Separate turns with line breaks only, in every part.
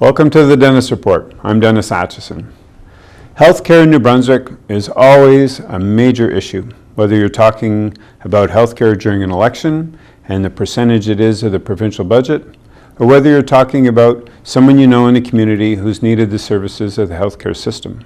Welcome to the Dentist Report. I'm Dennis Atchison. Healthcare in New Brunswick is always a major issue, whether you're talking about healthcare during an election and the percentage it is of the provincial budget, or whether you're talking about someone you know in the community who's needed the services of the healthcare system.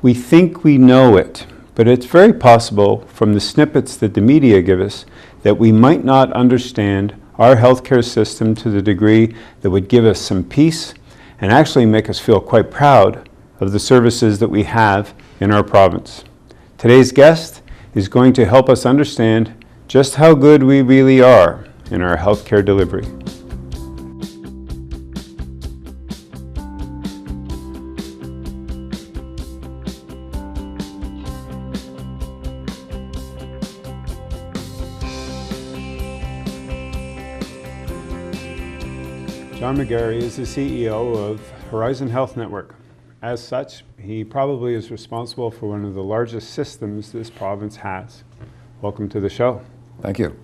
We think we know it, but it's very possible from the snippets that the media give us that we might not understand our healthcare system to the degree that would give us some peace and actually make us feel quite proud of the services that we have in our province. Today's guest is going to help us understand just how good we really are in our healthcare delivery. John McGarry is the CEO of Horizon Health Network. As such, he probably is responsible for one of the largest systems this province has. Welcome to the show.
Thank you.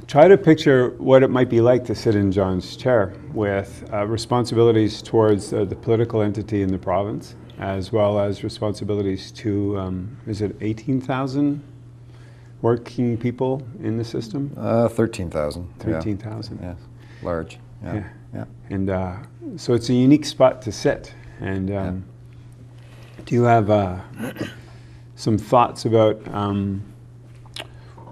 Try to picture what it might be like to sit in John's chair with responsibilities towards the political entity in the province, as well as responsibilities to, is it 18,000 working people in the system?
13,000.
13,000.
Yeah. Large. Yeah.
And so it's a unique spot to sit. And do you have some thoughts about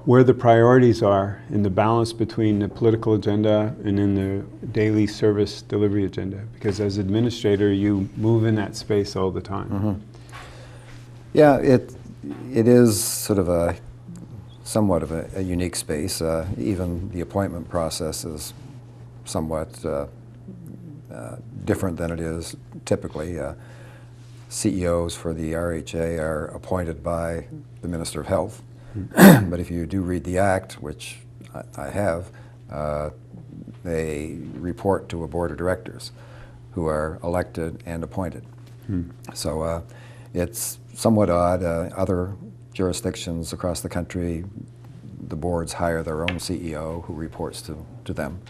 where the priorities are in the balance between the political agenda and in the daily service delivery agenda? Because as administrator, you move in that space all the time.
Mm-hmm. Yeah, it is sort of somewhat of a unique space. Even the appointment process is somewhat different than it is typically. CEOs for the RHA are appointed by the Minister of Health, but if you do read the Act, which I have, they report to a board of directors who are elected and appointed. So it's somewhat odd. Other jurisdictions across the country, the boards hire their own CEO who reports to them.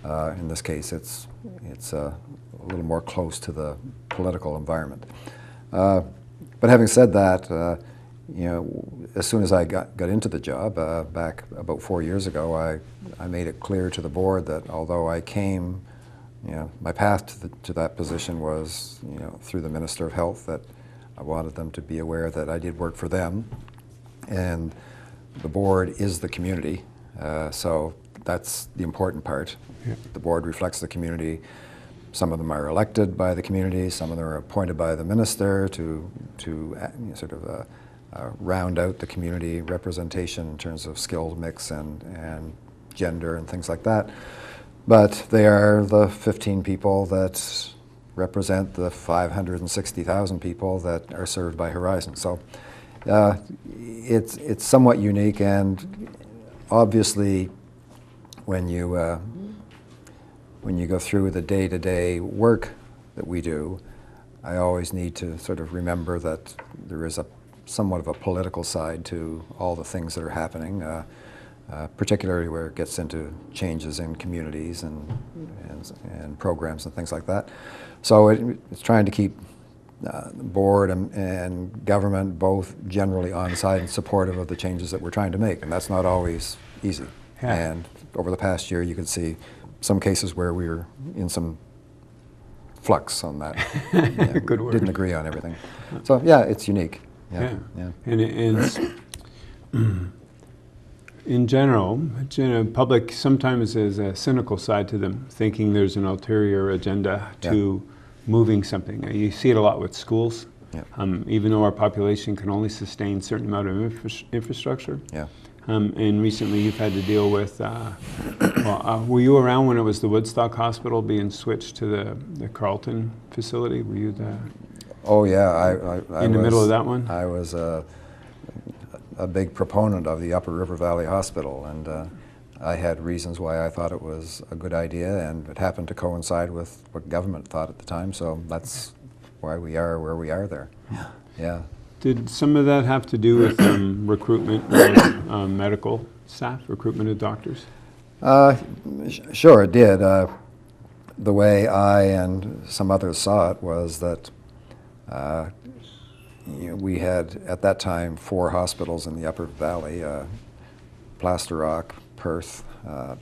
In this case, it's a little more close to the political environment. But having said that, you know, as soon as I got into the job back about 4 years ago, I made it clear to the board that although I came, you know, my path to that position was, you know, through the Minister of Health, that I wanted them to be aware that I did work for them, and the board is the community, so that's the important part. Yeah. The board reflects the community. Some of them are elected by the community, some of them are appointed by the minister to sort of round out the community representation in terms of skilled mix and gender and things like that. But they are the 15 people that represent the 560,000 people that are served by Horizon. So it's somewhat unique, and obviously when you go through the day-to-day work that we do, I always need to sort of remember that there is somewhat of a political side to all the things that are happening, particularly where it gets into changes in communities and programs and things like that. So it's trying to keep the board and government both generally on side and supportive of the changes that we're trying to make, and that's not always easy. Yeah. And over the past year, you could see some cases where we were in some flux on that. Yeah, good word. Didn't agree on everything. So yeah, it's unique. Yeah.
And it's in general, public sometimes has a cynical side to them, thinking there's an ulterior agenda to moving something. You see it a lot with schools. Yeah. Even though our population can only sustain a certain amount of infrastructure. Yeah. And recently you've had to deal with, were you around when it was the Woodstock Hospital being switched to the Carleton facility? Were you the...
Oh yeah, I
in the middle of that one?
I was a big proponent of the Upper River Valley Hospital, and I had reasons why I thought it was a good idea, and it happened to coincide with what government thought at the time, so that's why we are where we are there. Yeah.
Did some of that have to do with recruitment of medical staff, recruitment of doctors?
Sure, it did. the way I and some others saw it was that we had, at that time, 4 hospitals in the Upper Valley, Plaster Rock, Perth,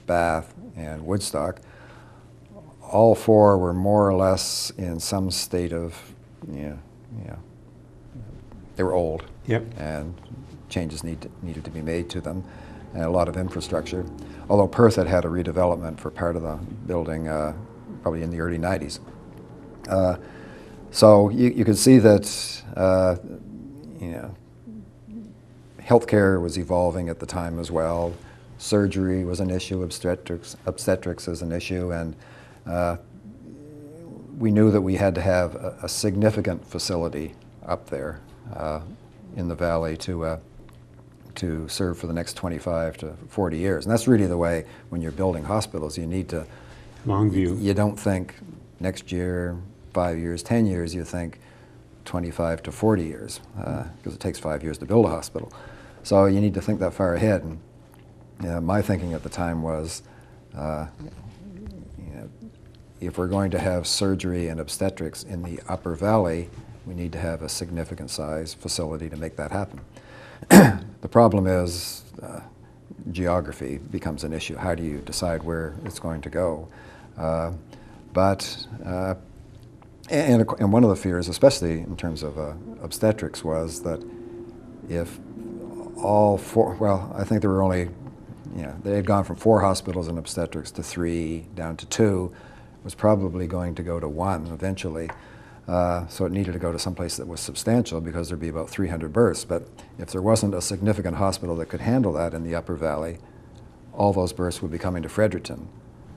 Bath, and Woodstock. All 4 were more or less in some state of, they were old.
Yep.
And changes needed to be made to them, and a lot of infrastructure. Although Perth had had a redevelopment for part of the building probably in the early 90s. So you could see that healthcare was evolving at the time as well. Surgery was an issue, obstetrics is an issue, and we knew that we had to have a significant facility up there in the valley to serve for the next 25 to 40 years. And that's really the way, when you're building hospitals, you need to...
Long view.
You don't think next year, 5 years, 10 years, you think 25 to 40 years, because it takes 5 years to build a hospital. So you need to think that far ahead. And my thinking at the time was, if we're going to have surgery and obstetrics in the Upper Valley, we need to have a significant size facility to make that happen. The problem is geography becomes an issue. How do you decide where it's going to go? And one of the fears, especially in terms of obstetrics, was that if all 4, well, I think there were only, they had gone from 4 hospitals in obstetrics to 3, down to 2, was probably going to go to 1 eventually. So it needed to go to someplace that was substantial, because there'd be about 300 births. But if there wasn't a significant hospital that could handle that in the Upper Valley, all those births would be coming to Fredericton.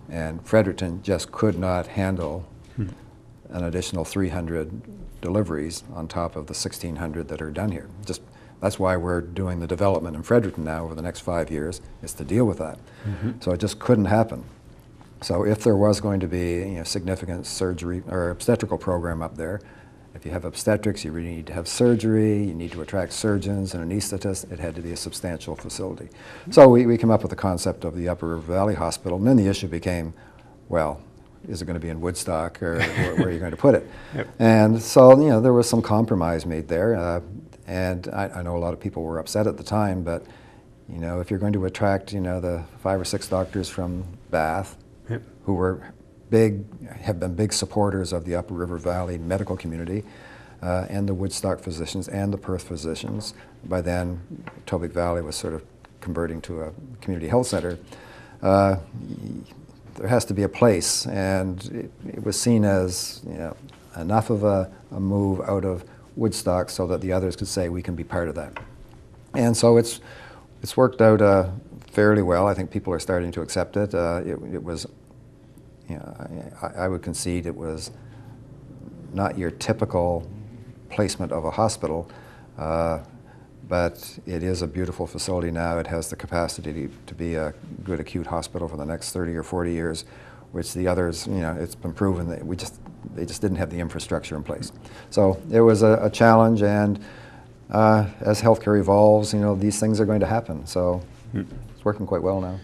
And Fredericton just could not handle an additional 300 deliveries on top of the 1,600 that are done here. That's why we're doing the development in Fredericton now over the next 5 years, is to deal with that. So it just couldn't happen. So if there was going to be significant surgery or obstetrical program up there, if you have obstetrics, you really need to have surgery, you need to attract surgeons and anesthetists. It had to be a substantial facility. So we came up with the concept of the Upper Valley Hospital, and then the issue became, well, is it going to be in Woodstock, or where are you going to put it? Yep. And so there was some compromise made there, and I know a lot of people were upset at the time, but if you're going to attract the 5 or 6 doctors from Bath, yep, who have been big supporters of the Upper River Valley medical community, and the Woodstock physicians and the Perth physicians. By then, Tobic Valley was sort of converting to a community health center. There has to be a place, and it was seen as enough of a move out of Woodstock so that the others could say we can be part of that. And so it's worked out fairly well. I think people are starting to accept it. It was, I would concede it was not your typical placement of a hospital, but it is a beautiful facility now. It has the capacity to be a good acute hospital for the next 30 or 40 years, which the others, it's been proven that they just didn't have the infrastructure in place. So it was a challenge, and as healthcare evolves, these things are going to happen. So it's working quite well now.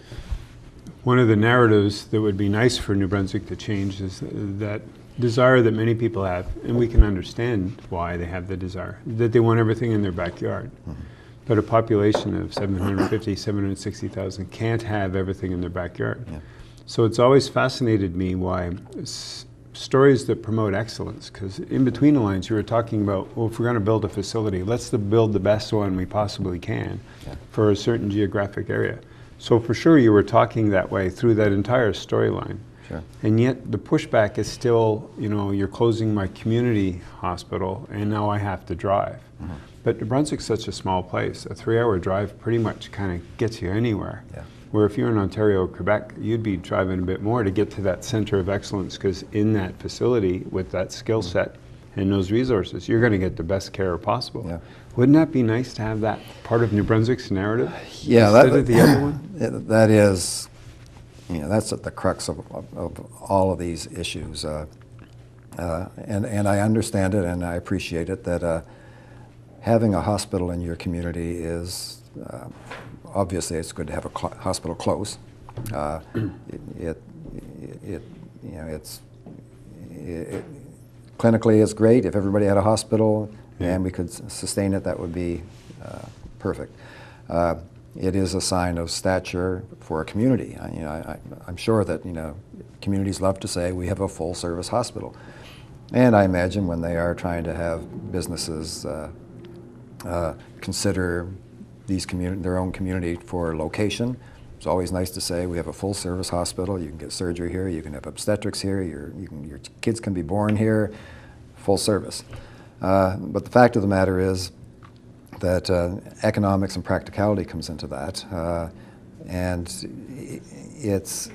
One of the narratives that would be nice for New Brunswick to change is that desire that many people have, and we can understand why they have the desire, that they want everything in their backyard. But a population of 750, 760,000 can't have everything in their backyard. Yeah. So it's always fascinated me why stories that promote excellence, because in between the lines you were talking about, well, if we're going to build a facility, let's build the best one we possibly can for a certain geographic area. So for sure you were talking that way through that entire storyline. Sure. And yet the pushback is still, you're closing my community hospital and now I have to drive. But New Brunswick's such a small place. A 3-hour drive pretty much kind of gets you anywhere. Yeah. Where if you're in Ontario or Quebec, you'd be driving a bit more to get to that center of excellence, because in that facility with that skill set and those resources, you're going to get the best care possible. Yeah. Wouldn't that be nice to have that part of New Brunswick's narrative? Yeah, instead of the other one?
That is, that's at the crux of all of these issues. And I understand it and I appreciate it, that having a hospital in your community is, obviously it's good to have a hospital close. It you know, clinically it's great. If everybody had a hospital and we could sustain it, that would be perfect. It is a sign of stature for a community. I'm sure that, you know, communities love to say we have a full-service hospital. And I imagine when they are trying to have businesses consider their own community for location, it's always nice to say we have a full-service hospital. You can get surgery here, you can have obstetrics here, your kids can be born here, full service. But the fact of the matter is that economics and practicality comes into that, and it's,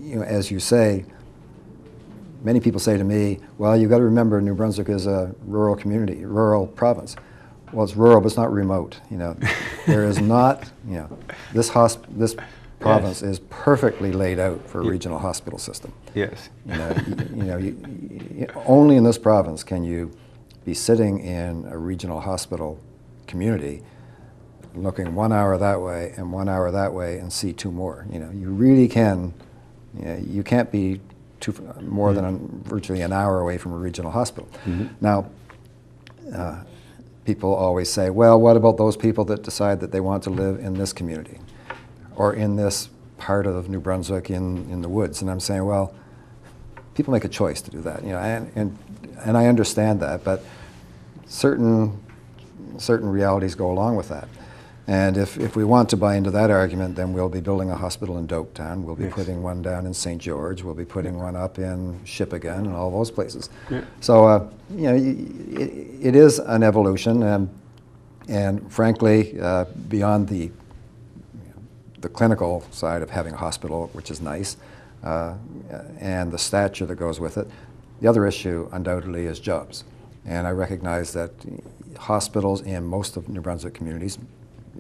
you know, as you say, many people say to me, well, you've got to remember New Brunswick is a rural community, rural province. Well, it's rural, but it's not remote. You know, there is not, you know, this province is perfectly laid out for a regional hospital system.
Yes.
Only in this province can you be sitting in a regional hospital community, looking 1 hour that way and 1 hour that way, and see two more. You know, you really can. You know, you can't be more than virtually an hour away from a regional hospital. Now, people always say, well, what about those people that decide that they want to live in this community or in this part of New Brunswick in the woods? And I'm saying, well, people make a choice to do that, you know, and I understand that, but certain realities go along with that. And if we want to buy into that argument, then we'll be building a hospital in Dopetown, we'll be putting one down in St. George, we'll be putting one up in Shippagan and all those places. So, you know, it is an evolution, and frankly, beyond the clinical side of having a hospital, which is nice, and the stature that goes with it, the other issue undoubtedly is jobs. And I recognize that hospitals in most of New Brunswick communities,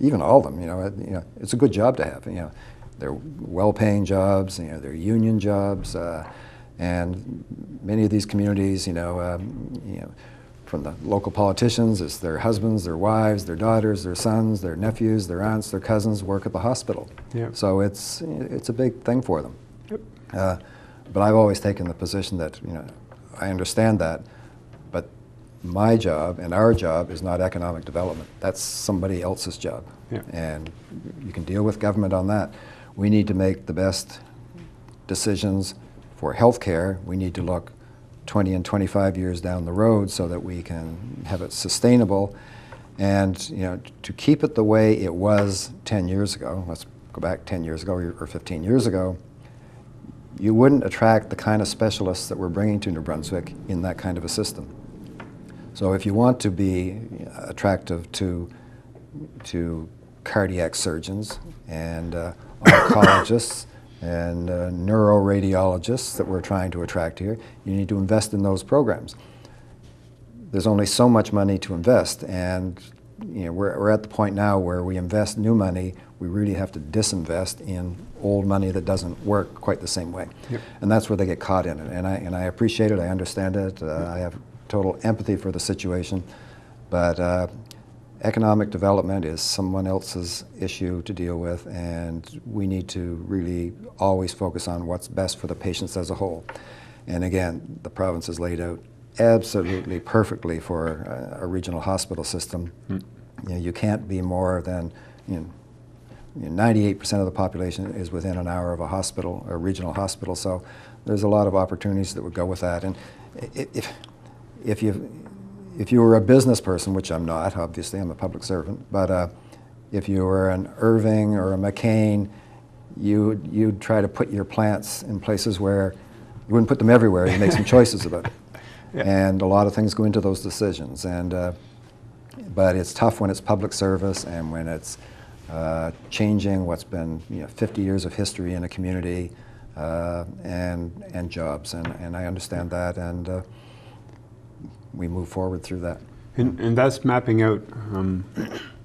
even all of them, you know, it's a good job to have. You know, they're well-paying jobs. You know, they're union jobs, and many of these communities, you know, from the local politicians, it's their husbands, their wives, their daughters, their sons, their nephews, their aunts, their cousins work at the hospital. So it's a big thing for them. But I've always taken the position that, you know, I understand that, but my job and our job is not economic development. That's somebody else's job. And you can deal with government on that. We need to make the best decisions for health care. We need to look 20 and 25 years down the road so that we can have it sustainable. And, you know, to keep it the way it was 10 years ago, let's go back 10 years ago or 15 years ago, you wouldn't attract the kind of specialists that we're bringing to New Brunswick in that kind of a system. So if you want to be attractive to cardiac surgeons and oncologists and neuroradiologists that we're trying to attract here, you need to invest in those programs. There's only so much money to invest, and you know, we're at the point now where we invest new money, we really have to disinvest in old money that doesn't work quite the same way. And that's where they get caught in it. And I appreciate it, I understand it, I have total empathy for the situation, but economic development is someone else's issue to deal with, and we need to really always focus on what's best for the patients as a whole. And again, the province is laid out absolutely perfectly for a regional hospital system. You know, you can't be more than, 98% of the population is within an hour of a hospital, a regional hospital, so there's a lot of opportunities that would go with that. And if you were a business person, which I'm not, obviously I'm a public servant, but if you were an Irving or a McCain, you'd try to put your plants in places where you wouldn't put them everywhere, you make some choices about it. And a lot of things go into those decisions. And but it's tough when it's public service and when it's changing what's been 50 years of history in a community and jobs. And I understand that, and we move forward through that.
And that's mapping out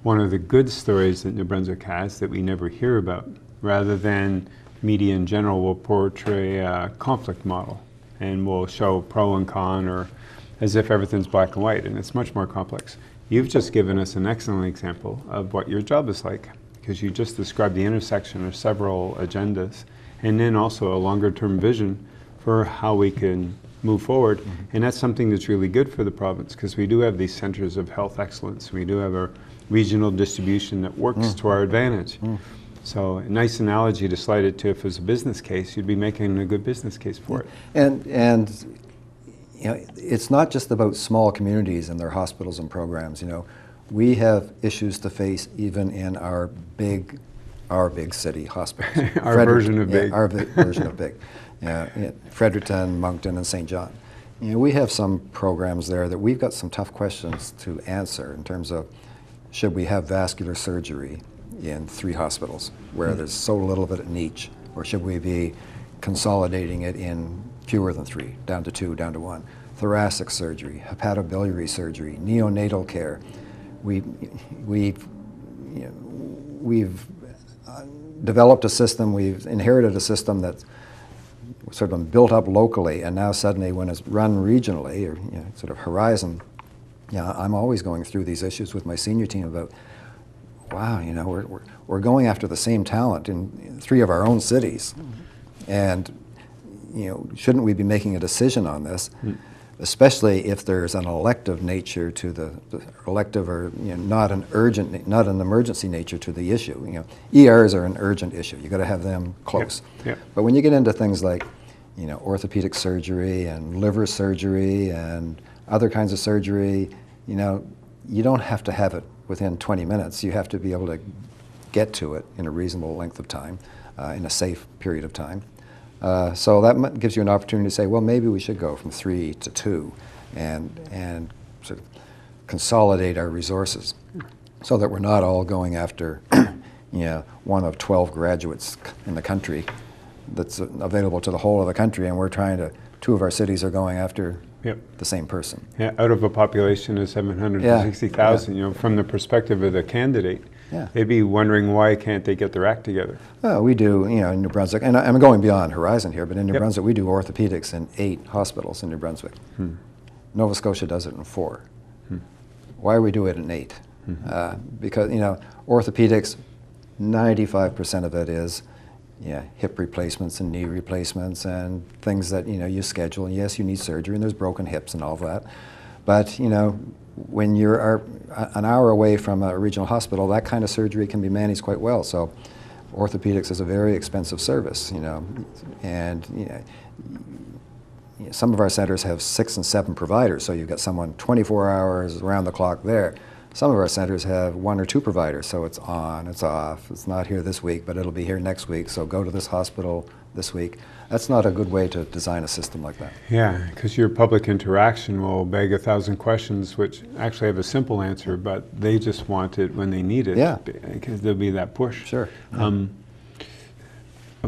one of the good stories that New Brunswick has that we never hear about, rather than media in general will portray a conflict model and will show pro and con, or as if everything's black and white, and it's much more complex. You've just given us an excellent example of what your job is like, because you just described the intersection of several agendas, and then also a longer term vision for how we can move forward. And that's something that's really good for the province, because we do have these centers of health excellence. We do have a regional distribution that works to our advantage. So a nice analogy to slide it to, if it was a business case, you'd be making a good business case for it.
And you know, it's not just about small communities and their hospitals and programs. You know, we have issues to face even in our big city hospitals.
Our version of big.
Our version of big. Fredericton, Moncton, and St. John. You know, we have some programs there that we've got some tough questions to answer in terms of, should we have vascular surgery in 3 hospitals where there's so little of it in each, or should we be consolidating it in fewer than 3, down to 2, down to 1? Thoracic surgery, hepatobiliary surgery, neonatal care. We've developed a system, we've inherited a system that's sort of built up locally, and now suddenly when it's run regionally, or sort of horizon, I'm always going through these issues with my senior team about, wow, you know, we're going after the same talent in 3 of our own cities, and you know, shouldn't we be making a decision on this? Especially if there's an elective nature to the elective, or not an emergency nature to the issue. You know, ERs are an urgent issue. You got to have them close.
Yep.
But when you get into things like, orthopedic surgery and liver surgery and other kinds of surgery, you don't have to have it within 20 minutes. You have to be able to get to it in a reasonable length of time, in a safe period of time. So that gives you an opportunity to say, well, maybe we should go from 3 to 2 and sort of consolidate our resources so that we're not all going after one of 12 graduates in the country that's available to the whole of the country, and we're trying to, 2 of our cities are going after the same person.
Yeah, out of a population of 760,000, from the perspective of the candidate, they'd be wondering, why can't they get their act together?
Well, we do, in New Brunswick, and I'm going beyond Horizon here, but in New Brunswick we do orthopedics in 8 hospitals in New Brunswick. Nova Scotia does it in 4. Why we do it in 8? Because, orthopedics, 95% of it is hip replacements and knee replacements and things that, you schedule. And yes, you need surgery, and there's broken hips and all of that. But, when you're an hour away from a regional hospital, that kind of surgery can be managed quite well. So orthopedics is a very expensive service, and some of our centers have 6 and 7 providers, so you've got someone 24 hours around the clock there. Some of our centers have 1 or 2 providers, so it's on, it's off. It's not here this week, but it'll be here next week, so go to this hospital this week. That's not a good way to design a system like that.
Yeah, because your public interaction will beg 1,000 questions, which actually have a simple answer, but they just want it when they need it.
Yeah.
Because there'll be that push.
Sure.
I've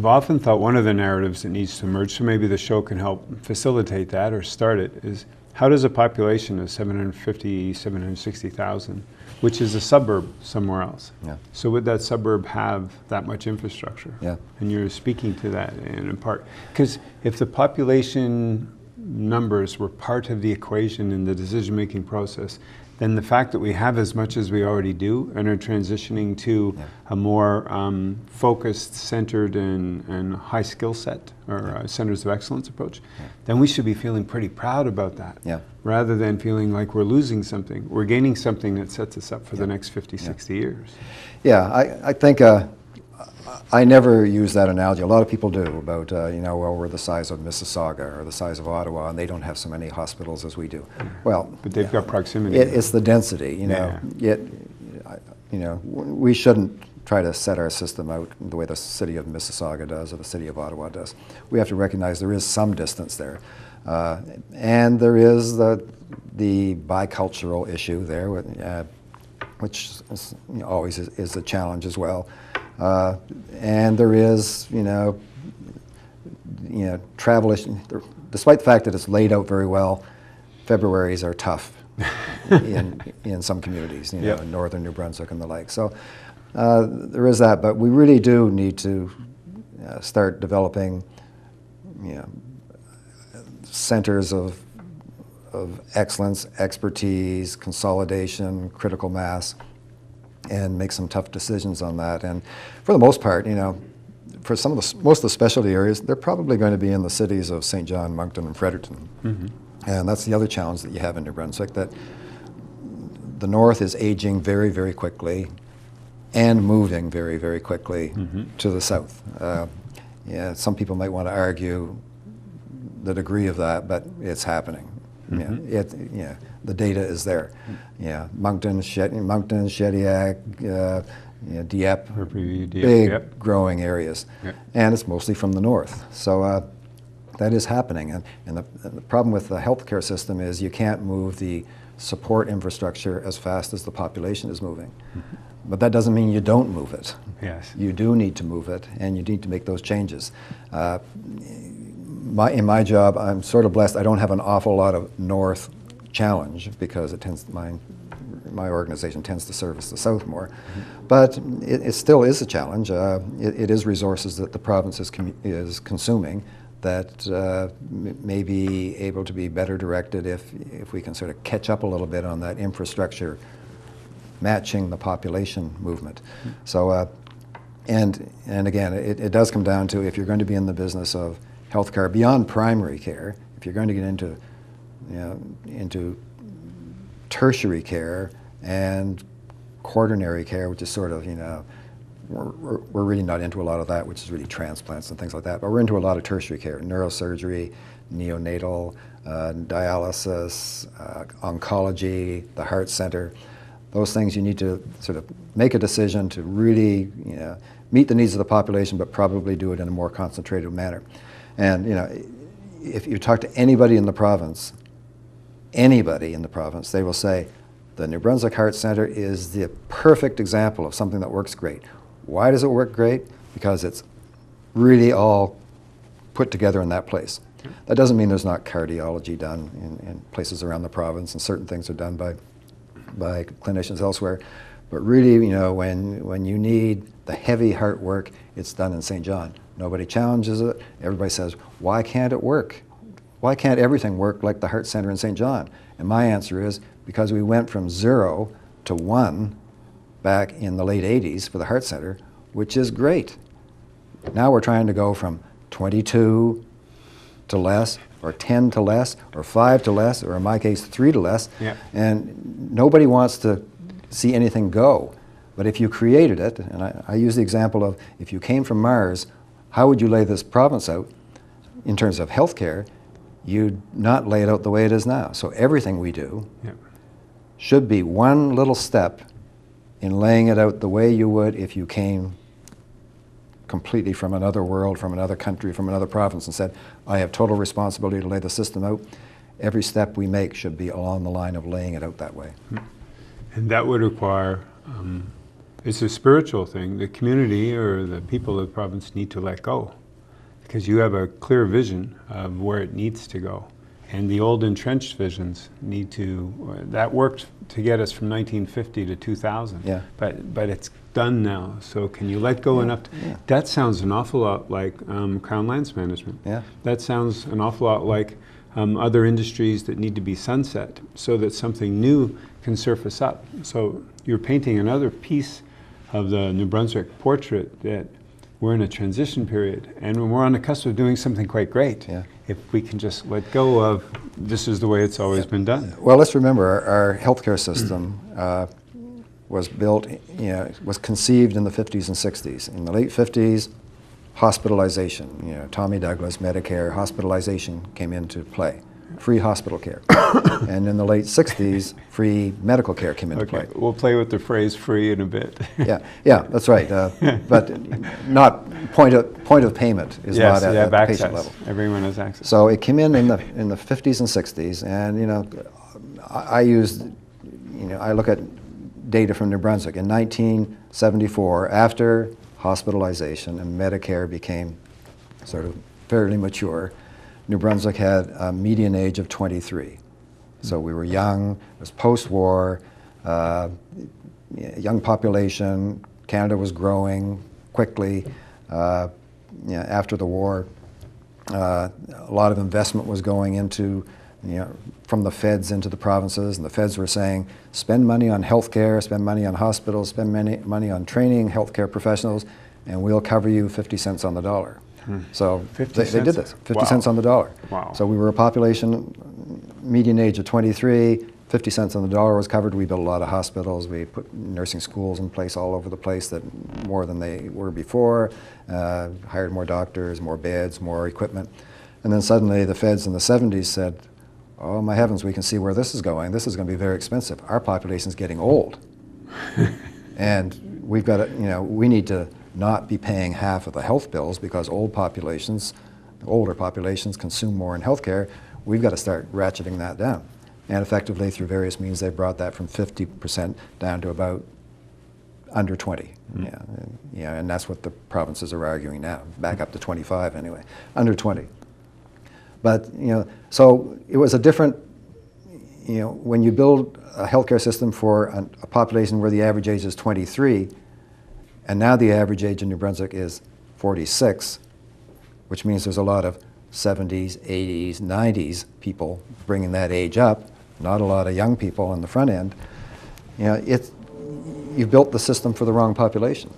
often thought one of the narratives that needs to emerge, so maybe the show can help facilitate that or start it, is how does a population of 750, 760,000, which is a suburb somewhere else, so would that suburb have that much infrastructure? And you're speaking to that in part. Because if the population numbers were part of the equation in the decision-making process, then the fact that we have as much as we already do and are transitioning to a more focused, centered, and high skill set, or centers of excellence approach, then we should be feeling pretty proud about that, rather than feeling like we're losing something. We're gaining something that sets us up for the next 50, 60 years.
I think I never use that analogy. A lot of people do about, well, we're the size of Mississauga or the size of Ottawa, and they don't have so many hospitals as we do. Well,
but they've got proximity.
It's the density, Yet, we shouldn't try to set our system out the way the city of Mississauga does or the city of Ottawa does. We have to recognize there is some distance there, and there is the bicultural issue there, which is, always is a challenge as well. And there is, travel issues. Despite the fact that it's laid out very well, Februarys are tough in some communities, in northern New Brunswick and the like. So there is that, but we really do need to start developing, centers of excellence, expertise, consolidation, critical mass, and make some tough decisions on that. And for the most part, for some of most of the specialty areas, they're probably going to be in the cities of St. John, Moncton, and Fredericton. And that's the other challenge that you have in New Brunswick, that the north is aging very, very quickly and moving very, very quickly to the south. Yeah, some people might want to argue the degree of that, but it's happening. Yeah, the data is there. Yeah, Moncton, Shediac, Dieppe, big growing areas, and it's mostly from the north. So that is happening, and the problem with the healthcare system is you can't move the support infrastructure as fast as the population is moving. But that doesn't mean you don't move it.
Yes.
You do need to move it, and you need to make those changes. In my job, I'm sort of blessed. I don't have an awful lot of north challenge because it tends my organization tends to service the south more. But it still is a challenge. It is resources that the province is consuming that may be able to be better directed if we can sort of catch up a little bit on that infrastructure matching the population movement. So, and again, it does come down to, if you're going to be in the business of healthcare beyond primary care, if you're going to get into tertiary care and quaternary care, which is sort of, we're really not into a lot of that, which is really transplants and things like that, but we're into a lot of tertiary care, neurosurgery, neonatal, dialysis, oncology, the heart center. Those things you need to sort of make a decision to really meet the needs of the population, but probably do it in a more concentrated manner. And if you talk to anybody in the province, they will say the New Brunswick Heart Center is the perfect example of something that works great. Why does it work great? Because it's really all put together in that place. That doesn't mean there's not cardiology done in places around the province, and certain things are done by clinicians elsewhere. But really, when you need the heavy heart work, it's done in St. John. Nobody challenges it. Everybody says, why can't it work? Why can't everything work like the Heart Center in St. John? And my answer is, because we went from 0 to 1 back in the late 80s for the Heart Center, which is great. Now we're trying to go from 22 to less, or 10 to less, or 5 to less, or in my case, 3 to less.
Yeah.
And nobody wants to see anything go. But if you created it, and I use the example of, if you came from Mars, how would you lay this province out in terms of healthcare? You'd not lay it out the way it is now. So everything we do should be one little step in laying it out the way you would if you came completely from another world, from another country, from another province, and said, I have total responsibility to lay the system out. Every step we make should be along the line of laying it out that way.
And that would require, it's a spiritual thing. The community or the people of the province need to let go, because you have a clear vision of where it needs to go. And the old entrenched visions need to, that worked to get us from 1950 to 2000. Yeah. But it's done now. So can you let go enough? That sounds an awful lot like Crown Lands Management. Yeah. That sounds an awful lot like other industries that need to be sunset so that something new can surface up. So you're painting another piece of the New Brunswick portrait, that we're in a transition period, and we're on the cusp of doing something quite great. Yeah. If we can just let go of, this is the way it's always been done.
Well, let's remember our healthcare system was built, was conceived in the 50s and 60s. In the late 50s, hospitalization, Tommy Douglas, Medicare, hospitalization came into play. Free hospital care. And in the late 60s, free medical care came into play.
We'll play with the phrase free in a bit.
yeah, that's right. But not point of payment is not at the patient level.
Everyone has access.
So it came in the 50s and 60s, and I look at data from New Brunswick. In 1974, after hospitalization and Medicare became sort of fairly mature, New Brunswick had a median age of 23. So we were young, it was post-war, young population, Canada was growing quickly. After the war, a lot of investment was going into, from the feds into the provinces, and the feds were saying, spend money on healthcare, spend money on hospitals, spend money on training healthcare professionals, and we'll cover you 50 cents on the dollar. So
50
they did this, 50 cents on the dollar.
Wow.
So we were a population, median age of 23, 50 cents on the dollar was covered. We built a lot of hospitals. We put nursing schools in place all over the place, that more than they were before, hired more doctors, more beds, more equipment. And then suddenly the feds in the 70s said, oh my heavens, we can see where this is going. This is going to be very expensive. Our population is getting old. And we've got to, we need to not be paying half of the health bills because older populations consume more in healthcare. We've got to start ratcheting that down. And effectively, through various means, they brought that from 50% down to about under 20. And that's what the provinces are arguing now, back up to 25 anyway, under 20. But, so it was a different, when you build a healthcare system for a population where the average age is 23, and now the average age in New Brunswick is 46, which means there's a lot of 70s, 80s, 90s people bringing that age up, not a lot of young people on the front end. You've built the system for the wrong population.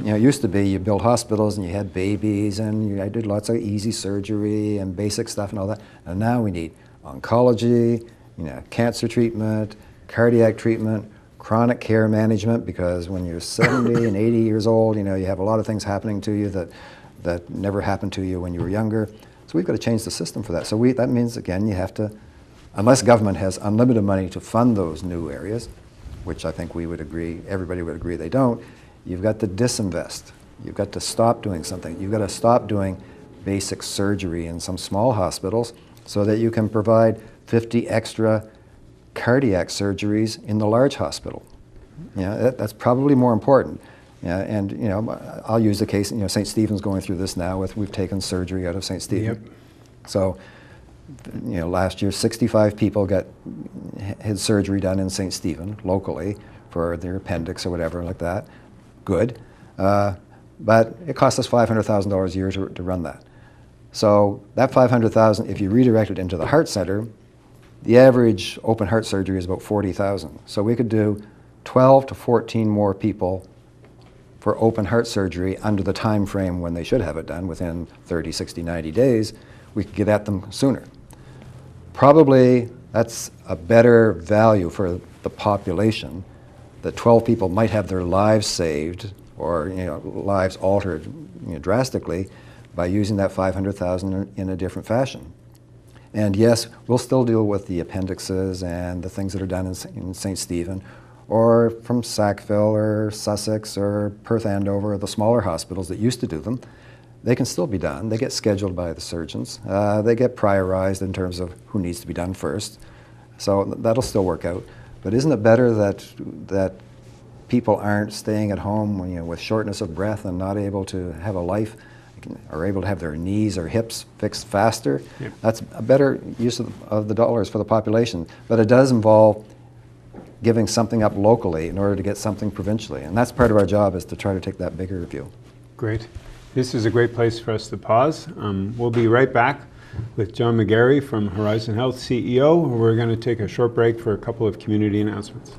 It used to be you built hospitals and you had babies and I did lots of easy surgery and basic stuff and all that. And now we need oncology, cancer treatment, cardiac treatment, chronic care management, because when you're 70 and 80 years old, you have a lot of things happening to you that never happened to you when you were younger. So we've got to change the system for that. So that means, again, you have to, unless government has unlimited money to fund those new areas, which I think we would agree, everybody would agree they don't, you've got to disinvest. You've got to stop doing something. You've got to stop doing basic surgery in some small hospitals so that you can provide 50 extra cardiac surgeries in the large hospital. That's probably more important. And I'll use the case, St. Stephen's going through this now we've taken surgery out of St. Stephen.
Yep.
So, last year 65 people had surgery done in St. Stephen locally for their appendix or whatever like that. Good. But it cost us $500,000 a year to run that. So that $500,000, if you redirect it into the heart center, the average open heart surgery is about $40,000. So we could do 12 to 14 more people for open heart surgery under the time frame when they should have it done, within 30, 60, 90 days. We could get at them sooner. Probably that's a better value for the population, that 12 people might have their lives saved or lives altered drastically by using that $500,000 in a different fashion. And yes, we'll still deal with the appendixes and the things that are done in St. Stephen, or from Sackville or Sussex or Perth Andover, the smaller hospitals that used to do them. They can still be done. They get scheduled by the surgeons. They get priorized in terms of who needs to be done first. So that'll still work out. But isn't it better that people aren't staying at home with shortness of breath and not able to have a life, are able to have their knees or hips fixed faster?
Yep. That's
a better use of the dollars for the population. But it does involve giving something up locally in order to get something provincially. And that's part of our job, is to try to take that bigger view.
Great. This is a great place for us to pause. We'll be right back with John McGarry from Horizon Health, CEO. We're going to take a short break for a couple of community announcements.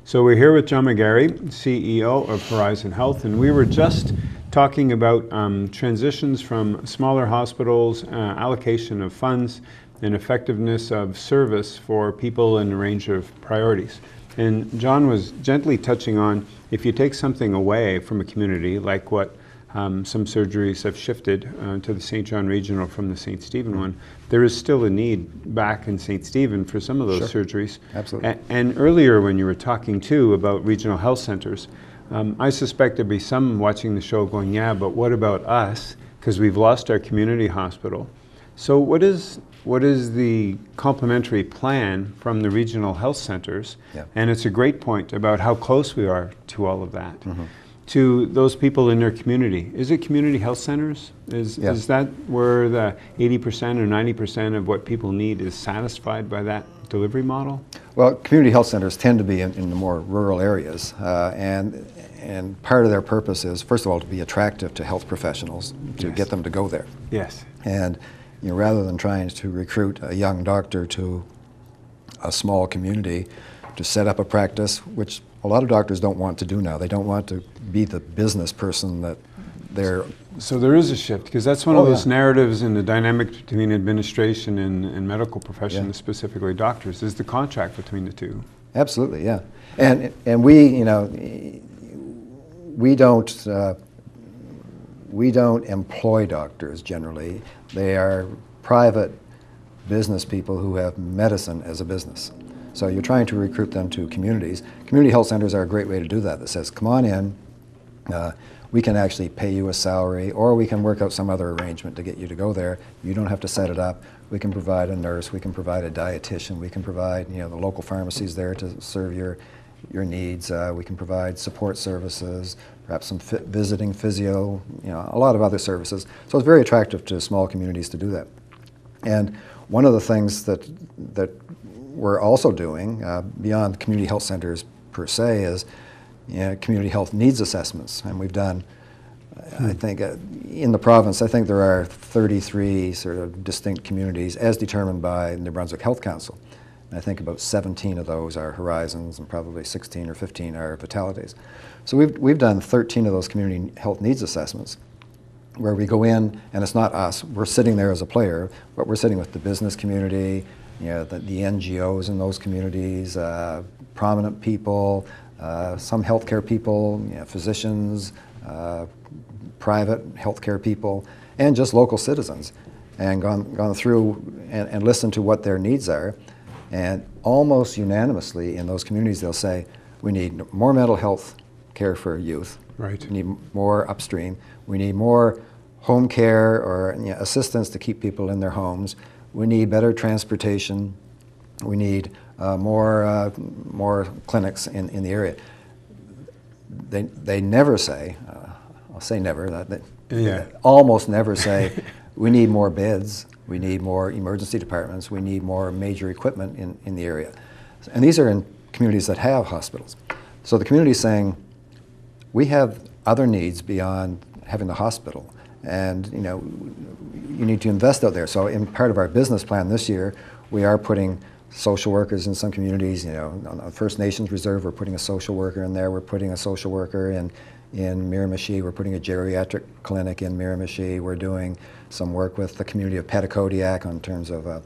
So we're here with John McGarry, CEO of Horizon Health, and we were just talking about transitions from smaller hospitals, allocation of funds, and effectiveness of service for people in a range of priorities. And John was gently touching on, if you take something away from a community, like what some surgeries have shifted to the St. John Regional from the St. Stephen one, there is still a need back in St. Stephen for some of those surgeries.
Absolutely.
And earlier when you were talking too about regional health centers, I suspect there'd be some watching the show going, yeah, but what about us? Because we've lost our community hospital. So what is the complementary plan from the regional health centers?
Yeah.
And it's a great point about how close we are to all of that. To those people in their community. Is it community health centers? Is that where the 80% or 90% of what people need is satisfied by that delivery model?
Well, community health centers tend to be in the more rural areas, and part of their purpose is, first of all, to be attractive to health professionals, to get them to go there.
Yes.
And rather than trying to recruit a young doctor to a small community to set up a practice, which a lot of doctors don't want to do now. They don't want to be the business person that they're...
So there is a shift, because that's one of those narratives in the dynamic between administration and medical profession, specifically doctors, is the contract between the two.
Absolutely, yeah. And we, we don't employ doctors generally. They are private business people who have medicine as a business. So you're trying to recruit them to communities. Community health centers are a great way to do that. That says, come on in, we can actually pay you a salary, or we can work out some other arrangement to get you to go there. You don't have to set it up. We can provide a nurse, we can provide a dietitian, we can provide the local pharmacies there to serve your needs. We can provide support services, perhaps some visiting physio, a lot of other services. So it's very attractive to small communities to do that. And one of the things that we're also doing, beyond community health centers per se, is community health needs assessments. And we've done, I think, in the province, I think there are 33 sort of distinct communities as determined by New Brunswick Health Council. And I think about 17 of those are Horizons and probably 16 or 15 are Vitalities. So we've done 13 of those community health needs assessments where we go in, and it's not us, we're sitting there as a player, but we're sitting with the business community, the NGOs in those communities, prominent people, some healthcare people, physicians, private healthcare people, and just local citizens, and gone through and listened to what their needs are. And almost unanimously in those communities they'll say, we need more mental health care for youth,
right.
We need more upstream, we need more home care or assistance to keep people in their homes, we need better transportation, we need more clinics in the area. They never say, I'll say never, they almost never say, we need more beds, we need more emergency departments, we need more major equipment in the area. And these are in communities that have hospitals. So the community is saying, we have other needs beyond having the hospital, and you need to invest out there. So in part of our business plan this year, we are putting social workers in some communities. On the First Nations Reserve, we're putting a social worker in there. We're putting a social worker in Miramichi. We're putting a geriatric clinic in Miramichi. We're doing some work with the community of Petitcodiac in terms of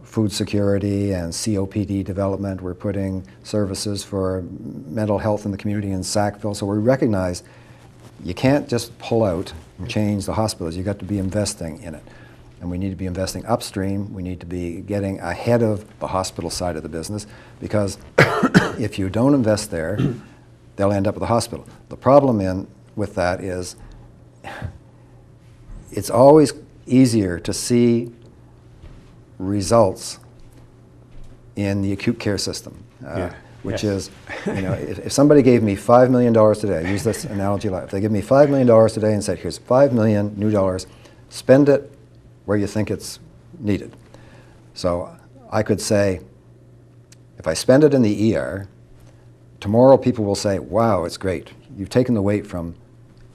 food security and COPD development. We're putting services for mental health in the community in Sackville. So we recognize you can't just pull out and change the hospitals. You've got to be investing in it. And we need to be investing upstream. We need to be getting ahead of the hospital side of the business, because if you don't invest there, they'll end up at the hospital. The problem with that is it's always easier to see results in the acute care system, which is, if somebody gave me $5 million today, I use this analogy a lot, if they give me $5 million today and said, here's $5 million new dollars, spend it where you think it's needed. So I could say, if I spend it in the ER, tomorrow people will say, wow, it's great. You've taken the wait from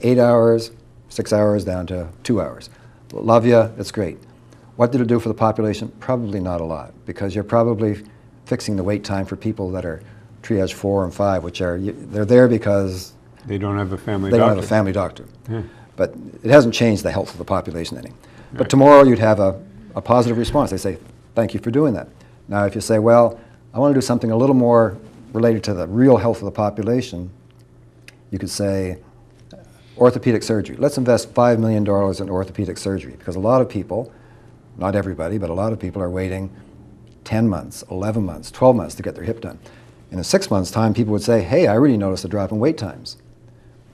8 hours, 6 hours down to 2 hours. Love you, it's great. What did it do for the population? Probably not a lot, because you're probably fixing the wait time for people that are triage 4 and 5, which are, they're there because
they don't have a family
doctor. They don't have a family doctor. Yeah. But it hasn't changed the health of the population any. But right. Tomorrow you'd have a positive response. They say, thank you for doing that. Now if you say, well, I want to do something a little more related to the real health of the population, you could say, orthopedic surgery. Let's invest $5 million in orthopedic surgery, because a lot of people, not everybody, but a lot of people are waiting 10 months, 11 months, 12 months to get their hip done. In 6 months' time, people would say, hey, I really noticed a drop in wait times.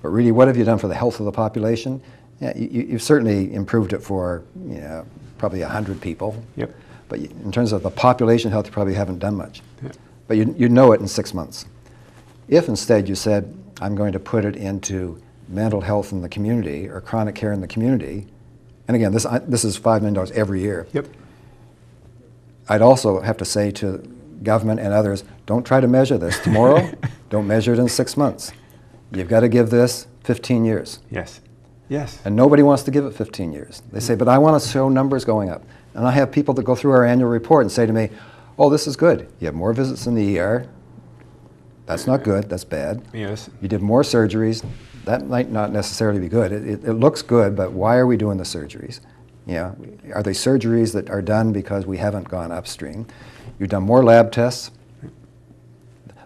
But really, what have you done for the health of the population? Yeah, you've certainly improved it for probably 100 people.
Yep.
But in terms of the population health, you probably haven't done much.
Yeah.
But you know it in 6 months. If instead you said, I'm going to put it into mental health in the community or chronic care in the community, and again, this is $5 million every year.
Yep.
I'd also have to say to government and others, don't try to measure this tomorrow. Don't measure it in 6 months. You've got to give this 15 years.
Yes. Yes.
And nobody wants to give it 15 years. They say, but I want to show numbers going up. And I have people that go through our annual report and say to me, oh, this is good. You have more visits in the ER. That's not good. That's bad.
Yes.
You did more surgeries. That might not necessarily be good. It looks good, but why are we doing the surgeries? You know, are they surgeries that are done because we haven't gone upstream? You've done more lab tests.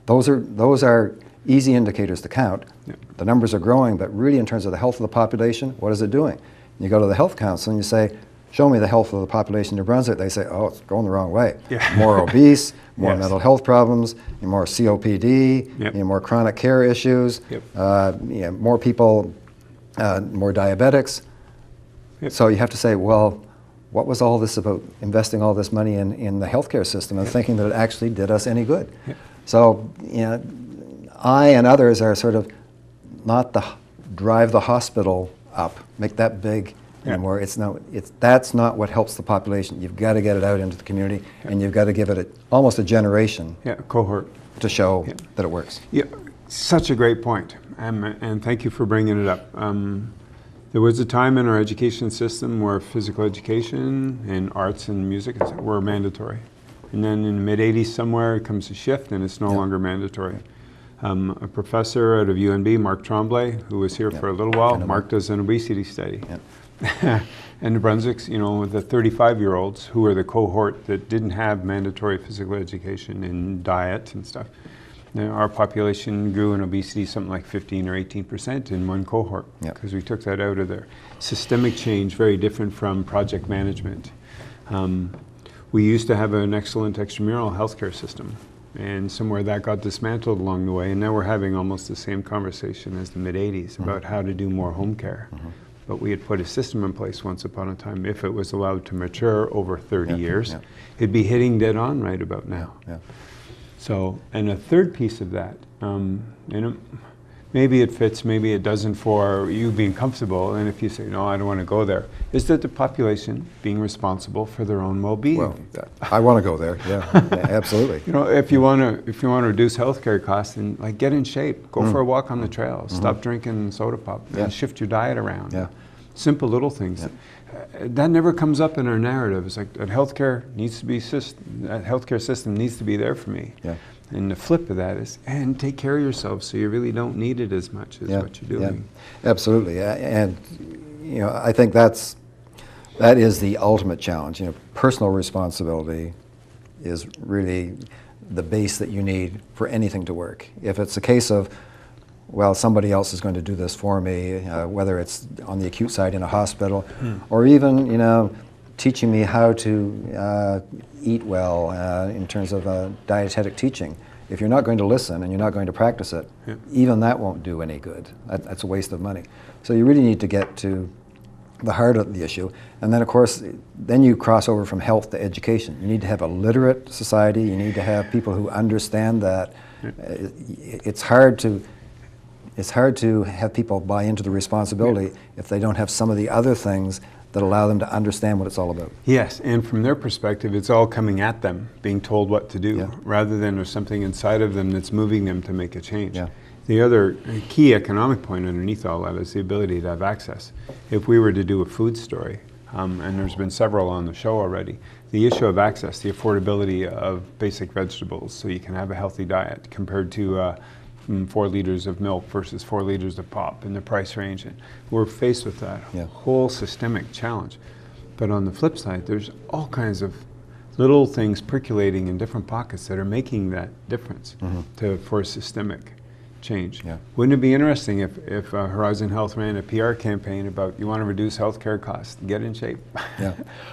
Those are easy indicators to count.
Yep.
The numbers are growing, but really in terms of the health of the population, what is it doing? You go to the Health Council and you say, show me the health of the population in New Brunswick. They say, oh, it's going the wrong way.
Yeah.
More obese, more
Yes.
mental health problems, more COPD,
Yep.
more chronic care issues,
Yep.
more people, more diabetics.
Yep.
So you have to say, well, what was all this about investing all this money in the healthcare system and
Yep.
thinking that it actually did us any good?
Yep.
So, I and others are sort of not the drive the hospital up, make that big anymore. That's not what helps the population. You've got to get it out into the community, and you've got to give it almost a generation
Cohort.
to show that it works.
Yeah, such a great point, and thank you for bringing it up. There was a time in our education system where physical education and arts and music were mandatory. And then in the mid-'80s somewhere, it comes a shift and it's no longer mandatory. A professor out of UNB, Mark Tremblay, who was here for a little while, Mark does an obesity study. And New Brunswick's, with the 35-year-olds who were the cohort that didn't have mandatory physical education and diet and stuff. Our population grew in obesity something like 15 or 18% in one cohort because we took that out of there. Systemic change, very different from project management. We used to have an excellent extramural healthcare system, and somewhere that got dismantled along the way, and now we're having almost the same conversation as the mid-'80s about how to do more home care. But we had put a system in place once upon a time. If it was allowed to mature over 30 years, it'd be hitting dead on right about now. So, and a third piece of that, maybe it fits, maybe it doesn't for you being comfortable, and if you say, no, I don't want to go there, is that the population being responsible for their own well-being.
Well, I want to go there, absolutely.
If you want to reduce healthcare costs, then get in shape, go for a walk on the trail, stop drinking soda pop, and shift your diet around. Simple little things. That never comes up in our narrative. It's like that healthcare system needs to be there for me. And the flip of that is, and take care of yourself so you really don't need it as much as what you're doing.
Absolutely. And I think that is the ultimate challenge. Personal responsibility is really the base that you need for anything to work. If it's a case of, well, somebody else is going to do this for me, whether it's on the acute side in a hospital, or even, teaching me how to eat well in terms of dietetic teaching. If you're not going to listen and you're not going to practice it, even that won't do any good. That's a waste of money. So you really need to get to the heart of the issue. And then, of course, then you cross over from health to education. You need to have a literate society. You need to have people who understand that it's hard to have people buy into the responsibility if they don't have some of the other things that allow them to understand what it's all about.
Yes, and from their perspective, it's all coming at them, being told what to do, rather than there's something inside of them that's moving them to make a change. The other key economic point underneath all that is the ability to have access. If we were to do a food story, and there's been several on the show already, the issue of access, the affordability of basic vegetables so you can have a healthy diet compared to 4 liters of milk versus 4 liters of pop in the price range. And we're faced with that whole systemic challenge. But on the flip side, there's all kinds of little things percolating in different pockets that are making that difference for systemic change. Wouldn't it be interesting if Horizon Health ran a PR campaign about you want to reduce healthcare costs, get in shape?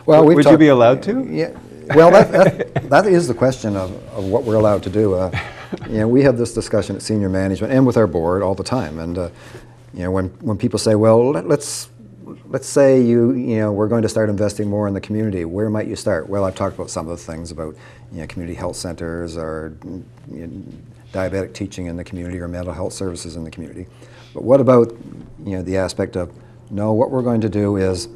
Well,
would you be allowed to?
Well, that is the question of what we're allowed to do. We have this discussion at senior management and with our board all the time. And when people say, well, let's let's say we're going to start investing more in the community. Where might you start? Well, I've talked about some of the things about community health centers or diabetic teaching in the community or mental health services in the community. But what about the aspect of, no, what we're going to do is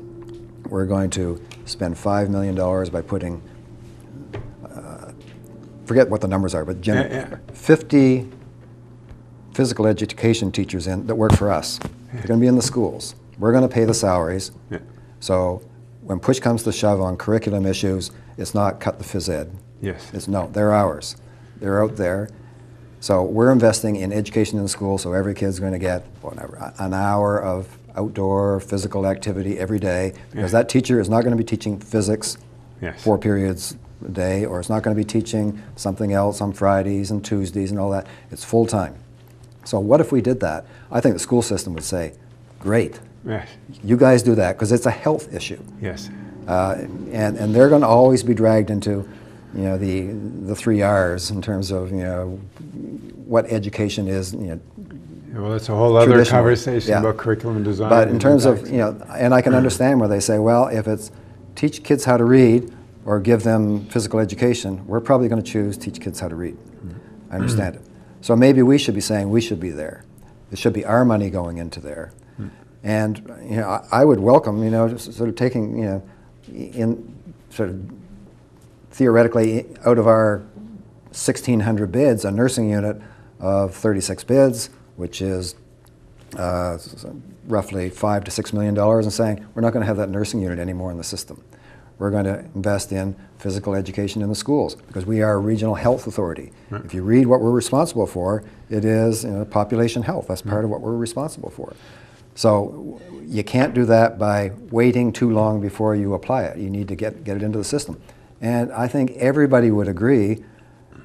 we're going to spend $5 million by putting, forget what the numbers are, but 50 physical education teachers in that work for us. They're going to be in the schools. We're going to pay the salaries.
Yeah.
So when push comes to shove on curriculum issues, it's not cut the phys ed.
Yes.
It's no, they're ours. They're out there. So we're investing in education in the school, so every kid's going to get whatever, an hour of outdoor physical activity every day, because that teacher is not going to be teaching physics 4 periods a day, or it's not going to be teaching something else on Fridays and Tuesdays and all that. It's full time. So what if we did that? I think the school system would say, great, you guys do that, because it's a health issue.
Yes.
And they're going to always be dragged into the 3 R's in terms of what education is.
Well, it's a whole other conversation about curriculum design.
But in terms of and I can understand where they say, well, if it's teach kids how to read or give them physical education, we're probably going to choose teach kids how to read. I understand it. So maybe we should be saying we should be there. It should be our money going into there. And I would welcome just sort of taking in sort of theoretically out of our 1,600 bids, a nursing unit of 36 bids, which is roughly $5 to $6 million, and saying we're not going to have that nursing unit anymore in the system. We're going to invest in physical education in the schools because we are a regional health authority. Right. If you read what we're responsible for, it is population health. That's part of what we're responsible for. So you can't do that by waiting too long before you apply it. You need to get it into the system. And I think everybody would agree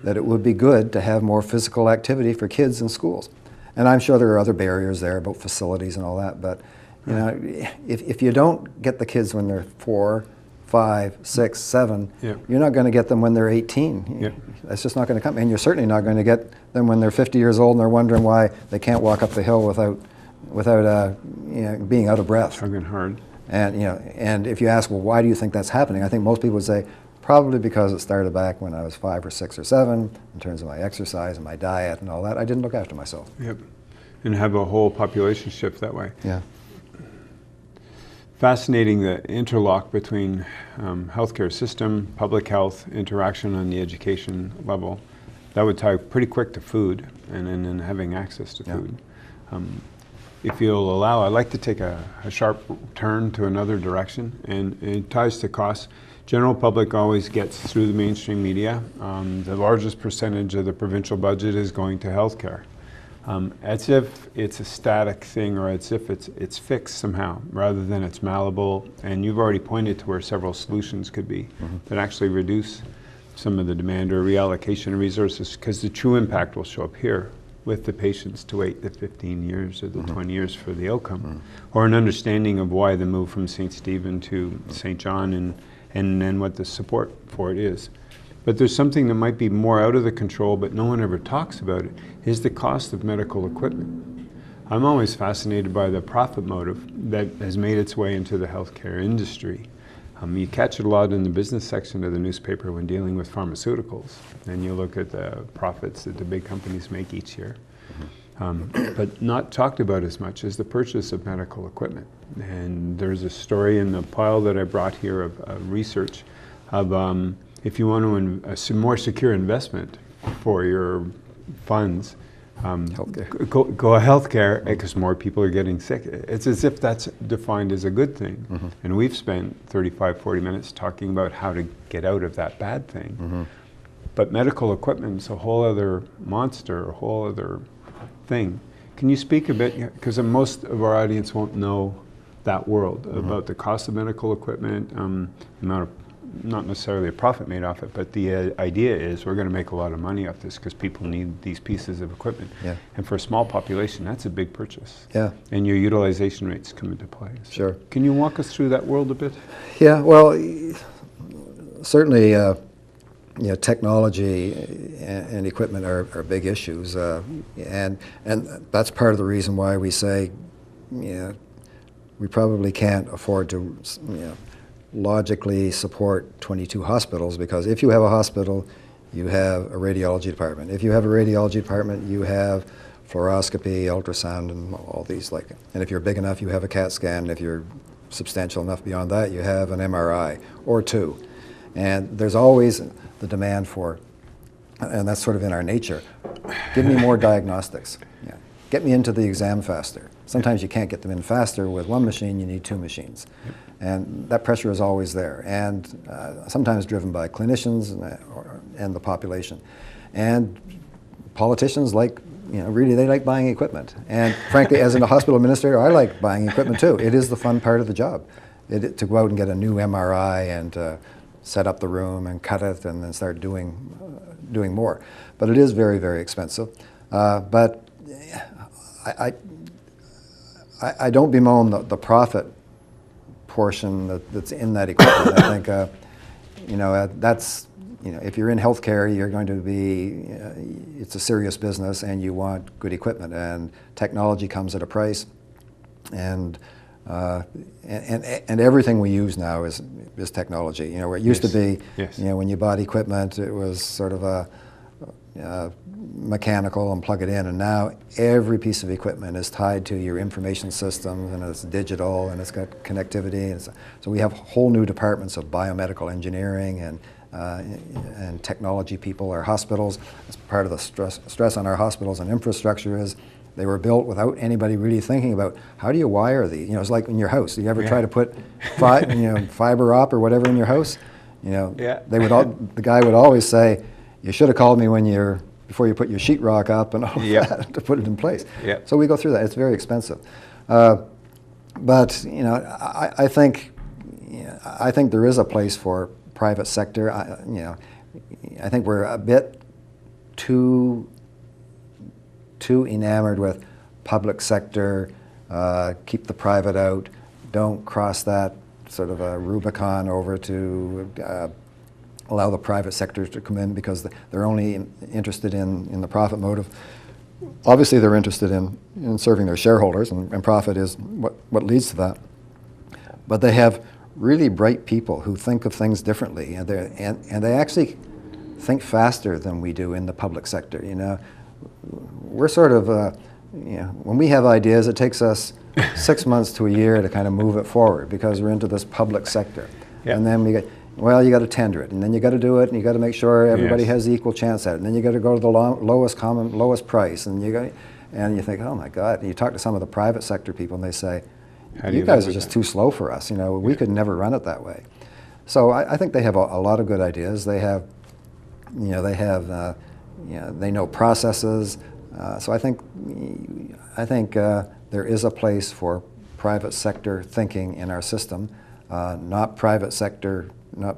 that it would be good to have more physical activity for kids in schools. And I'm sure there are other barriers there about facilities and all that, but if you don't get the kids when they're 4, 5, 6, 7, you're not going to get them when they're 18. That's just not going to come. And you're certainly not going to get them when they're 50 years old and they're wondering why they can't walk up the hill without being out of breath.
Chugging hard.
And and if you ask, well, why do you think that's happening? I think most people would say, probably because it started back when I was 5 or 6 or 7, in terms of my exercise and my diet and all that. I didn't look after myself.
Yep. And have a whole population shift that way.
Yeah.
Fascinating, the interlock between healthcare system, public health, interaction on the education level. That would tie pretty quick to food and then having access to food. If you'll allow, I'd like to take a sharp turn to another direction, and it ties to costs. General public always gets through the mainstream media. The largest percentage of the provincial budget is going to healthcare. As if it's a static thing, or as if it's fixed somehow, rather than it's malleable. And you've already pointed to where several solutions could be that actually reduce some of the demand or reallocation of resources, because the true impact will show up here with the patients to wait the 15 years or the 20 years for the outcome, or an understanding of why the move from St. Stephen to St. John and then what the support for it is. But there's something that might be more out of the control, but no one ever talks about it, is the cost of medical equipment. I'm always fascinated by the profit motive that has made its way into the healthcare industry. You catch it a lot in the business section of the newspaper when dealing with pharmaceuticals, and you look at the profits that the big companies make each year. But not talked about as much as the purchase of medical equipment. And there's a story in the pile that I brought here of research of if you want to some more secure investment for your funds, go healthcare, because more people are getting sick. It's as if that's defined as a good thing. And we've spent 35, 40 minutes talking about how to get out of that bad thing. But medical equipment is a whole other monster, a whole other thing. Can you speak a bit, because most of our audience won't know that world, about the cost of medical equipment, amount of, not necessarily a profit made off it, but the idea is we're going to make a lot of money off this because people need these pieces of equipment. And for a small population, that's a big purchase. And your utilization rates come into play. So
Sure.
Can you walk us through that world a bit?
Yeah, well, certainly technology and equipment are big issues, and that's part of the reason why we say we probably can't afford to, logically support 22 hospitals, because if you have a hospital, you have a radiology department. If you have a radiology department, you have fluoroscopy, ultrasound, and all these and if you're big enough, you have a CAT scan. If you're substantial enough beyond that, you have an MRI or two. And there's always the demand for, and that's sort of in our nature, give me more diagnostics. Yeah. Get me into the exam faster. Sometimes you can't get them in faster with one machine, you need two machines. Yep. And that pressure is always there, and sometimes driven by clinicians and the population. And politicians really they like buying equipment. And frankly, as a hospital administrator, I like buying equipment too. It is the fun part of the job, to go out and get a new MRI and set up the room and cut it and then start doing more. But it is very, very expensive. But I don't bemoan the profit portion that's in that equipment. I think that's, if you're in healthcare, you're going to be, it's a serious business, and you want good equipment, and technology comes at a price, and everything we use now is technology. Where it used to be, when you bought equipment, it was sort of a mechanical and plug it in, and now every piece of equipment is tied to your information systems, and it's digital, and it's got connectivity, and so we have whole new departments of biomedical engineering and technology people. Our hospitals, as part of the stress on our hospitals and infrastructure, is they were built without anybody really thinking about how do you wire these. It's like in your house. You ever try to put fiber op or whatever in your house? They would the guy would always say, you should have called me before you put your sheetrock up and all that to put it in place. Yep. So we go through that. It's very expensive. But I think there is a place for private sector. I think we're a bit too enamored with public sector, keep the private out, don't cross that sort of a Rubicon over to allow the private sector to come in, because they're only interested in the profit motive. Obviously they're interested in serving their shareholders, and profit is what leads to that. But they have really bright people who think of things differently, and they actually think faster than we do in the public sector. We're sort of, when we have ideas, it takes us 6 months to a year to kind of move it forward, because we're into this public sector. Yep. And then you got to tender it, and then you got to do it, and you got to make sure everybody has the equal chance at it, and then you got to go to the lowest price, and you think, oh my God. And you talk to some of the private sector people, and they say, you guys are just too slow for us. We could never run it that way. So I think they have a lot of good ideas. They have, they know processes. So I think there is a place for private sector thinking in our system, not private sector, not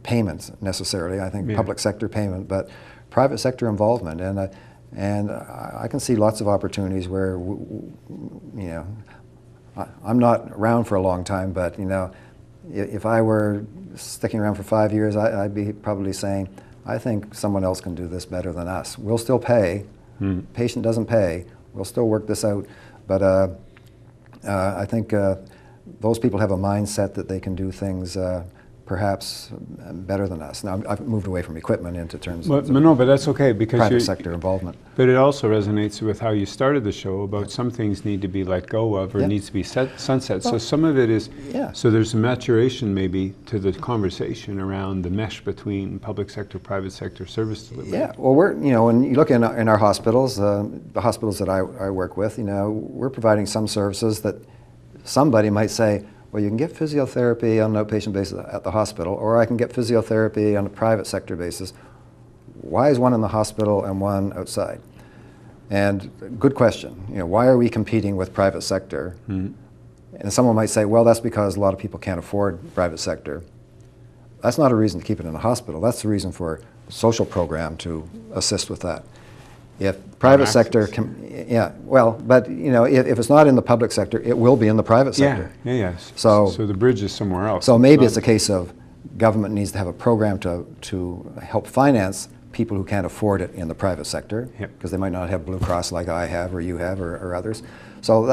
payments necessarily. I think public sector payment, but private sector involvement. And I can see lots of opportunities where, I'm not around for a long time, but if I were sticking around for 5 years, I'd be probably saying, I think someone else can do this better than us. We'll still pay. Patient doesn't pay. We'll still work this out. But I think those people have a mindset that they can do things perhaps better than us. Now, I've moved away from equipment into terms of
no, but that's okay, because
private sector involvement.
But it also resonates with how you started the show about some things need to be let go of, or needs to be sunset. So some of it is, so there's a maturation maybe to the conversation around the mesh between public sector, private sector service delivery. Yeah, well, when you look in our hospitals, the hospitals that I work with, we're providing some services that somebody might say, well, you can get physiotherapy on an outpatient basis at the hospital, or I can get physiotherapy on a private sector basis. Why is one in the hospital and one outside? And good question. Why are we competing with private sector? And someone might say, well, that's because a lot of people can't afford private sector. That's not a reason to keep it in a hospital. That's the reason for a social program to assist with that. If private sector can, but if it's not in the public sector, it will be in the private sector. So the bridge is somewhere else.
So maybe it's a case of government needs to have a program to help finance people who can't afford it in the private sector, because they might not have Blue Cross like I have or you have or others. So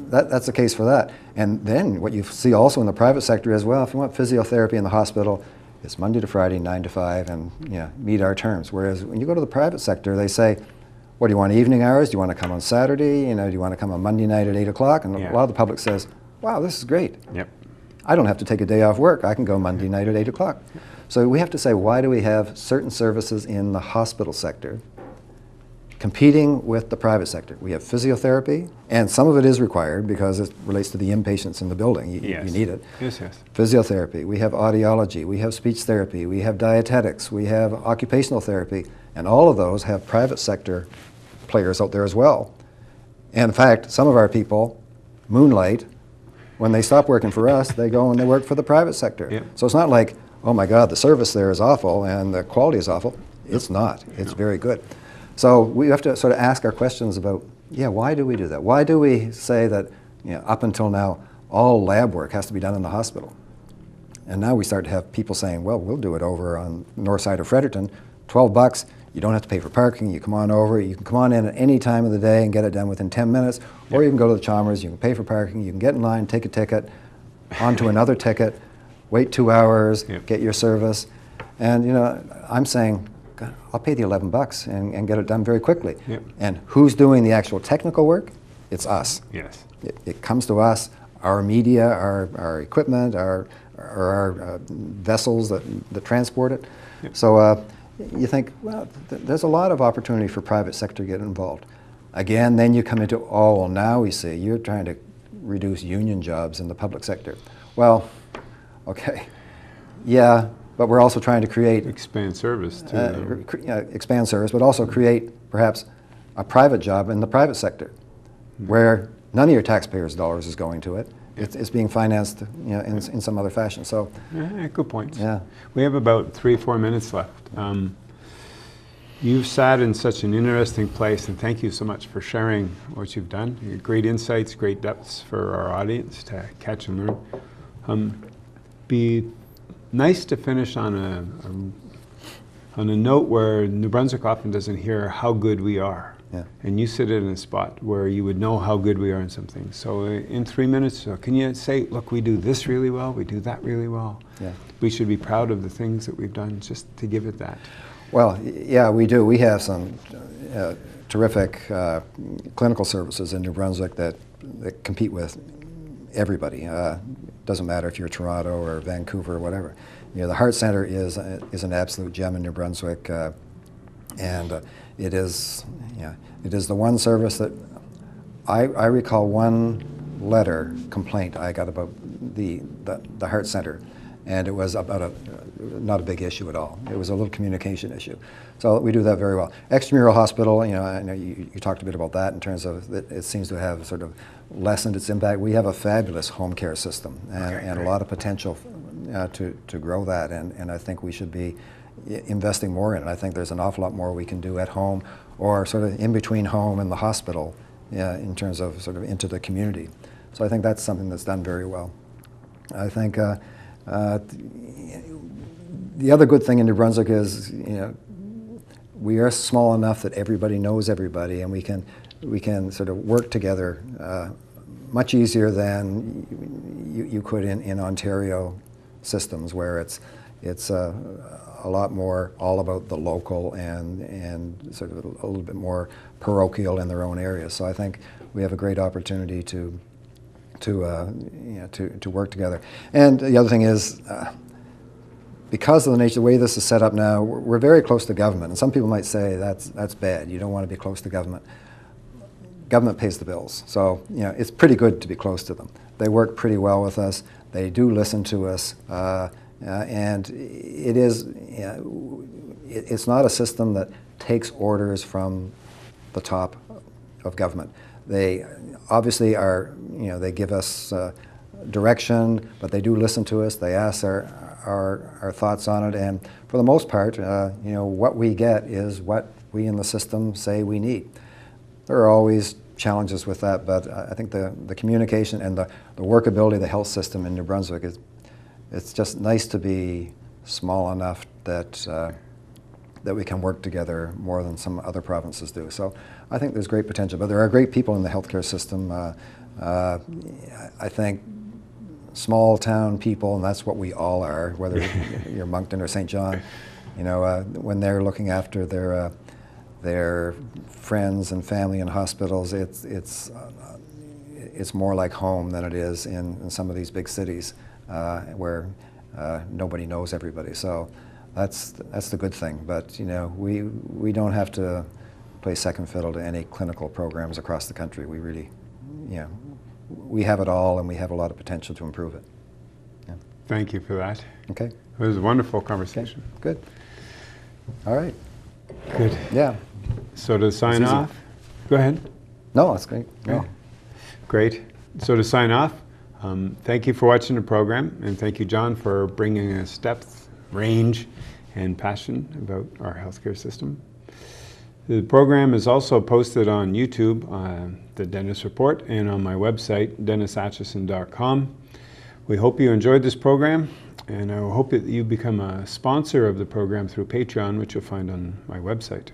that's the case for that. And then what you see also in the private sector is, well, if you want physiotherapy in the hospital, it's Monday to Friday, 9 to 5, and meet our terms. Whereas when you go to the private sector, they say, what, do you want evening hours? Do you want to come on Saturday? Do you want to come on Monday night at 8 o'clock? And a lot of the public says, wow, this is great.
Yep.
I don't have to take a day off work. I can go Monday night at 8 o'clock. So we have to say, why do we have certain services in the hospital sector competing with the private sector? We have physiotherapy, and some of it is required because it relates to the inpatients in the building. You need it.
Yes, yes.
Physiotherapy. We have audiology. We have speech therapy. We have dietetics. We have occupational therapy. And all of those have private sector players out there as well. And in fact, some of our people moonlight. When they stop working for us, they go and they work for the private sector.
Yep.
So it's not like, oh my God, the service there is awful and the quality is awful. It's not. It's very good. So we have to sort of ask our questions about, why do we do that? Why do we say that, up until now, all lab work has to be done in the hospital? And now we start to have people saying, well, we'll do it over on the north side of Fredericton, $12, you don't have to pay for parking, you come on over, you can come on in at any time of the day and get it done within 10 minutes, or you can go to the Chalmers, you can pay for parking, you can get in line, take a ticket, onto another ticket, wait 2 hours, get your service. And I'm saying, God, I'll pay the $11 and get it done very quickly.
Yep.
And who's doing the actual technical work? It's us.
Yes.
It comes to us, our media, our equipment, our vessels that transport it.
Yep.
So you think, well, there's a lot of opportunity for private sector to get involved. Again, then you come into, well, now we see you're trying to reduce union jobs in the public sector. Well, okay, but we're also trying to create...
Expand service, too.
Expand service, but also create, perhaps, a private job in the private sector, where none of your taxpayers' dollars is going to it. It's being financed, in some other fashion. So,
good point.
Yeah,
we have about 3-4 minutes left. You've sat in such an interesting place, and thank you so much for sharing what you've done. Great insights, great depths for our audience to catch and learn. Be nice to finish on a note where New Brunswick often doesn't hear how good we are.
Yeah.
And you sit in a spot where you would know how good we are in something. So in 3 minutes, can you say, look, we do this really well, we do that really well.
Yeah.
We should be proud of the things that we've done, just to give it that.
Well, yeah, we do. We have some terrific clinical services in New Brunswick that compete with everybody. Doesn't matter if you're Toronto or Vancouver or whatever. The Heart Center is an absolute gem in New Brunswick, and it is the one service that I recall one letter complaint I got about the Heart Center, and it was about not a big issue at all. It was a little communication issue. So we do that very well. Extramural Hospital, I know you talked a bit about that in terms of it seems to have sort of lessened its impact. We have a fabulous home care system and a lot of potential to grow that, and I think we should be investing more in it. I think there's an awful lot more we can do at home or sort of in between home and the hospital in terms of sort of into the community. So I think that's something that's done very well. I think the other good thing in New Brunswick is, we are small enough that everybody knows everybody, and we can sort of work together much easier than you could in Ontario systems, where it's a lot more all about the local and sort of a little bit more parochial in their own area. So I think we have a great opportunity to work together. And the other thing is, because of the nature, the way this is set up now, we're very close to government. And some people might say that's bad. You don't want to be close to government. Government pays the bills, so it's pretty good to be close to them. They work pretty well with us. They do listen to us, and it's not a system that takes orders from the top of government. They obviously are, they give us direction, but they do listen to us. They ask our thoughts on it, and for the most part, what we get is what we in the system say we need. There are always challenges with that, but I think the communication and the workability of the health system in New Brunswick it's just nice to be small enough that that we can work together more than some other provinces do. So I think there's great potential, but there are great people in the healthcare system. I think small town people, and that's what we all are, whether you're Moncton or St. John, you know, when they're looking after their friends and family in hospitals, it's more like home than it is in some of these big cities where nobody knows everybody. So that's the good thing. But you know, we don't have to play second fiddle to any clinical programs across the country. We really, you know, we have it all, and we have a lot of potential to improve it. Yeah.
Thank you for that.
Okay.
It was a wonderful conversation.
Okay. Good. All right.
Good.
Yeah.
So to sign off, go ahead.
No, that's great. No.
Great. So to sign off, thank you for watching the program, and thank you, John, for bringing us depth, range, and passion about our healthcare system. The program is also posted on YouTube, The Dentist Report, and on my website, dennisatchison.com. We hope you enjoyed this program, and I hope that you become a sponsor of the program through Patreon, which you'll find on my website.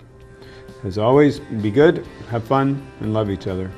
As always, be good, have fun, and love each other.